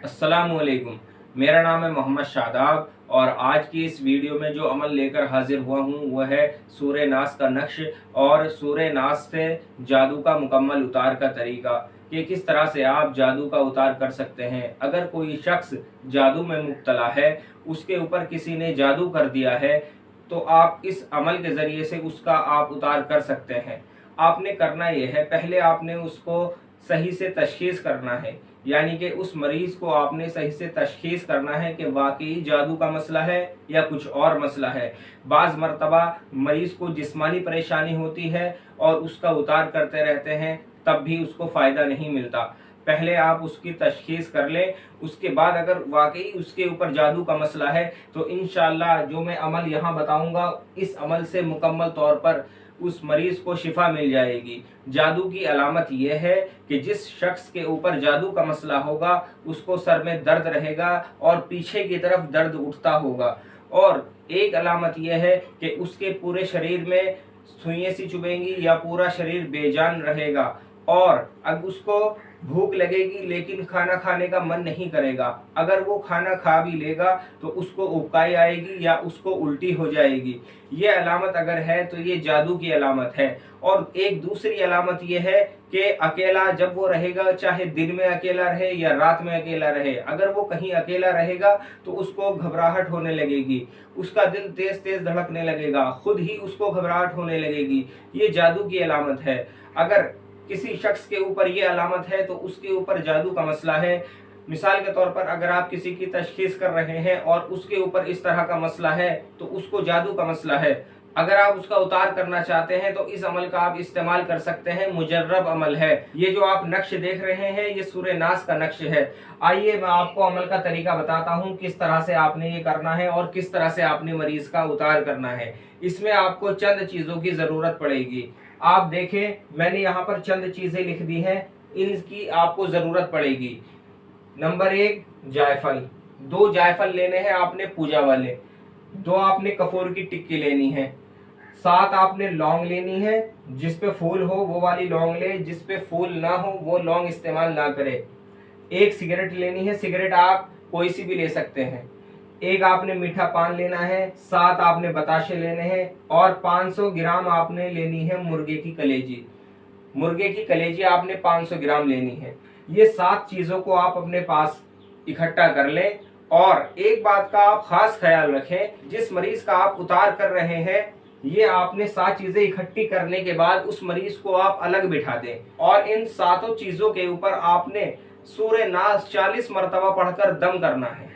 अस्सलामुअलैकुम। मेरा नाम है मोहम्मद शादाब और आज की इस वीडियो में जो अमल लेकर हाजिर हुआ हूँ वह है सूरह नास का नक्श और सूरह नास से जादू का मुकम्मल उतार का तरीका कि किस तरह से आप जादू का उतार कर सकते हैं। अगर कोई शख्स जादू में मुब्तला है, उसके ऊपर किसी ने जादू कर दिया है, तो आप इस अमल के ज़रिए से उसका आप उतार कर सकते हैं। आपने करना यह है, पहले आपने उसको सही से तशख़ीस करना है, यानी कि उस मरीज़ को आपने सही से तशख़ीस करना है कि वाकई जादू का मसला है या कुछ और मसला है। बाज़ मरतबा मरीज़ को जिस्मानी परेशानी होती है और उसका उतार करते रहते हैं, तब भी उसको फ़ायदा नहीं मिलता। पहले आप उसकी तशख़ीस कर लें, उसके बाद अगर वाकई उसके ऊपर जादू का मसला है तो इंशाअल्लाह जो मैं अमल यहाँ बताऊँगा, इस अमल से मुकम्मल तौर पर उस मरीज़ को शिफा मिल जाएगी। जादू की अलामत यह है कि जिस शख्स के ऊपर जादू का मसला होगा उसको सर में दर्द रहेगा और पीछे की तरफ दर्द उठता होगा, और एक अलामत यह है कि उसके पूरे शरीर में सुइयां सी चुभेंगी या पूरा शरीर बेजान रहेगा, और अब उसको भूख लगेगी लेकिन खाना खाने का मन नहीं करेगा। अगर वो खाना खा भी लेगा तो उसको उबकाई आएगी या उसको उल्टी हो जाएगी। ये अलामत अगर है तो ये जादू की अलामत है। और एक दूसरी अलामत ये है कि अकेला जब वो रहेगा, चाहे दिन में अकेला रहे या रात में अकेला रहे, अगर वो कहीं अकेला रहेगा तो उसको घबराहट होने लगेगी, उसका दिल तेज तेज धड़कने लगेगा, खुद ही उसको घबराहट होने लगेगी। ये जादू की अलामत है। अगर किसी शख्स के ऊपर ये अलामत है तो उसके ऊपर जादू का मसला है। मिसाल के तौर पर अगर आप किसी की तशखीस कर रहे हैं और उसके ऊपर इस तरह का मसला है तो उसको जादू का मसला है। अगर आप उसका उतार करना चाहते हैं तो इस अमल का आप इस्तेमाल कर सकते हैं। मुजर्रब अमल है ये। जो आप नक्श देख रहे हैं ये सूरह नास का नक्श है। आइए मैं आपको अमल का तरीका बताता हूँ, किस तरह से आपने ये करना है और किस तरह से आपने मरीज का उतार करना है। इसमें आपको चंद चीजों की जरूरत पड़ेगी। आप देखें, मैंने यहाँ पर चंद चीजें लिख दी हैं, इनकी आपको जरूरत पड़ेगी। नंबर 1, जायफल। 2 जायफल लेने हैं आपने पूजा वाले। 2 आपने कपूर की टिक्की लेनी है। 7 आपने लौंग लेनी है, जिस पे फूल हो वो वाली लौंग ले, जिस पे फूल ना हो वो लौंग इस्तेमाल ना करे। 1 सिगरेट लेनी है, सिगरेट आप कोई सी भी ले सकते हैं। 1 आपने मीठा पान लेना है। 7 आपने बताशे लेने हैं और 500 ग्राम आपने लेनी है मुर्गे की कलेजी। मुर्गे की कलेजी आपने 500 ग्राम लेनी है। ये 7 चीजों को आप अपने पास इकट्ठा कर लें। और एक बात का आप खास ख्याल रखें, जिस मरीज का आप उतार कर रहे हैं, ये आपने 7 चीजें इकट्ठी करने के बाद उस मरीज को आप अलग बिठा दें और इन 7 चीजों के ऊपर आपने सूरह नास 40 मरतबा पढ़कर दम करना है।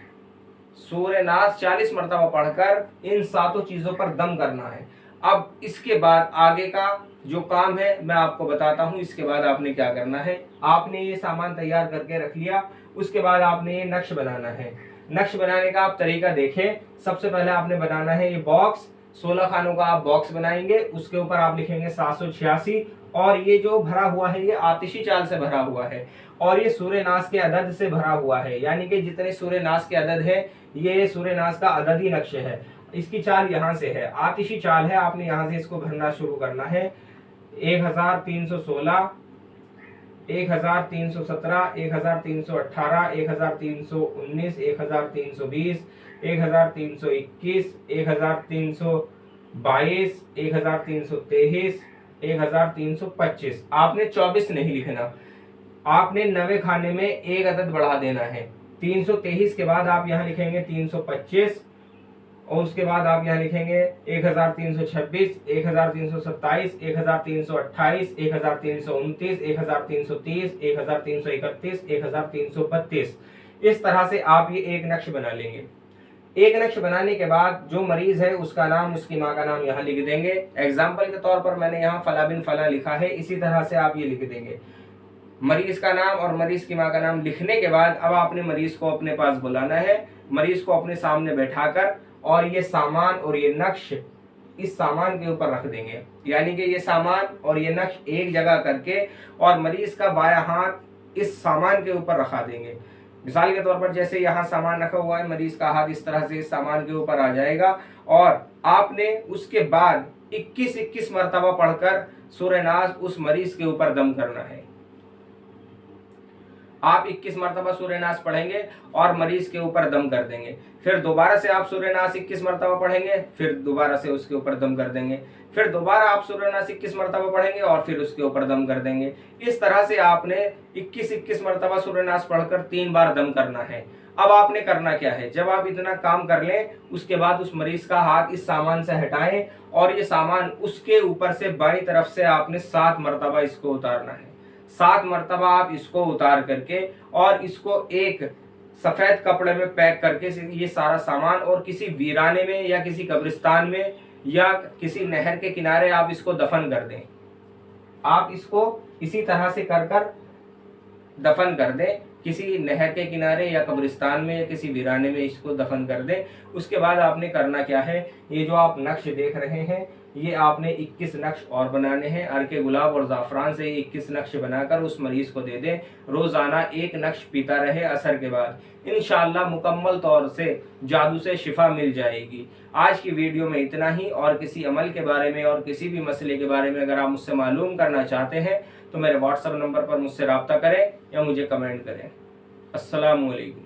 सूरह नास 40 मरतबा पढ़कर इन 7 चीजों पर दम करना है। अब इसके बाद आगे का जो काम है मैं आपको बताता हूं। इसके बाद आपने क्या करना है, आपने ये सामान तैयार करके रख लिया, उसके बाद आपने ये नक्श बनाना है। नक्श बनाने का आप तरीका देखें। सबसे पहले आपने बनाना है ये बॉक्स। 16 खानों का आप बॉक्स बनाएंगे, उसके ऊपर आप लिखेंगे 786, और ये जो भरा हुआ है ये आतिशी चाल से भरा हुआ है और ये सूरह नास के अदद से भरा हुआ है, यानी कि जितने सूरह नास के अदद है ये सूरह नास का अददी नक्श है। इसकी चाल यहाँ से है, आतिशी चाल है, आपने यहाँ से इसको भरना शुरू करना है। 1316, 1317, 1318, 1319, 1320, 1321, 1322, 1323, 1325। आपने 24 नहीं लिखना, आपने 90 खाने में एक अदद बढ़ा देना है। 323 के बाद आप यहाँ लिखेंगे 325, और उसके बाद आप यहाँ लिखेंगे 1326, 1327, 1328, 1329, 1330, 1331, 1332। इस तरह से आप ये एक नक्श बना लेंगे। एक नक्श बनाने के बाद जो मरीज है उसका नाम, उसकी माँ का नाम यहाँ लिख देंगे। एग्जाम्पल के तौर पर मैंने यहाँ फला बिन फला लिखा है, इसी तरह से आप ये लिख देंगे। मरीज का नाम और मरीज की माँ का नाम लिखने के बाद अब आपने मरीज को अपने पास बुलाना है। मरीज को अपने सामने बैठाकर और ये सामान और ये नक्श इस सामान के ऊपर रख देंगे, यानी कि ये सामान और ये नक्श एक जगह करके और मरीज का बायां हाथ इस सामान के ऊपर रखा देंगे। मिसाल के तौर पर जैसे यहाँ सामान रखा हुआ है, मरीज का हाथ इस तरह से इस सामान के ऊपर आ जाएगा और आपने उसके बाद 21 मरतबा पढ़कर सूरह नास उस मरीज के ऊपर दम करना है। आप 21 मरतबा सूर्य नास पढ़ेंगे और मरीज के ऊपर दम कर देंगे। फिर दोबारा से आप सूर्य नास 21 मरतबा पढ़ेंगे, फिर दोबारा से उसके ऊपर दम कर देंगे। फिर दोबारा आप सूर्य नास 21 मरतबा पढ़ेंगे और फिर उसके ऊपर दम कर देंगे। इस तरह से आपने 21-21 मरतबा सूर्य नास पढ़कर 3 बार दम करना है। अब आपने करना क्या है, जब आप इतना काम कर लें उसके बाद उस मरीज का हाथ इस सामान से हटाएं और ये सामान उसके ऊपर से बाईं तरफ से आपने 7 मरतबा इसको उतारना है। 7 मरतबा आप इसको उतार करके और इसको एक सफेद कपड़े में पैक करके ये सारा सामान और किसी वीराने में या किसी कब्रिस्तान में या किसी नहर के किनारे आप इसको दफन कर दें। आप इसको इसी तरह से कर कर दफन कर दें, किसी नहर के किनारे या कब्रिस्तान में या किसी वीराने में इसको दफन कर दें। उसके बाद आपने करना क्या है, ये जो आप नक्श देख रहे हैं ये आपने 21 नक्श और बनाने हैं। अर्के गुलाब और ज़ाफ़रान से 21 नक्श बनाकर उस मरीज़ को दे दें। रोज़ाना एक नक्श पीता रहे असर के बाद। इंशाअल्लाह मुकम्मल तौर से जादू से शिफा मिल जाएगी। आज की वीडियो में इतना ही, और किसी अमल के बारे में और किसी भी मसले के बारे में अगर आप मुझसे मालूम करना चाहते हैं तो मेरे व्हाट्सएप नंबर पर मुझसे रब्ता करें या मुझे कमेंट करें। अस्सलामु अलैकुम।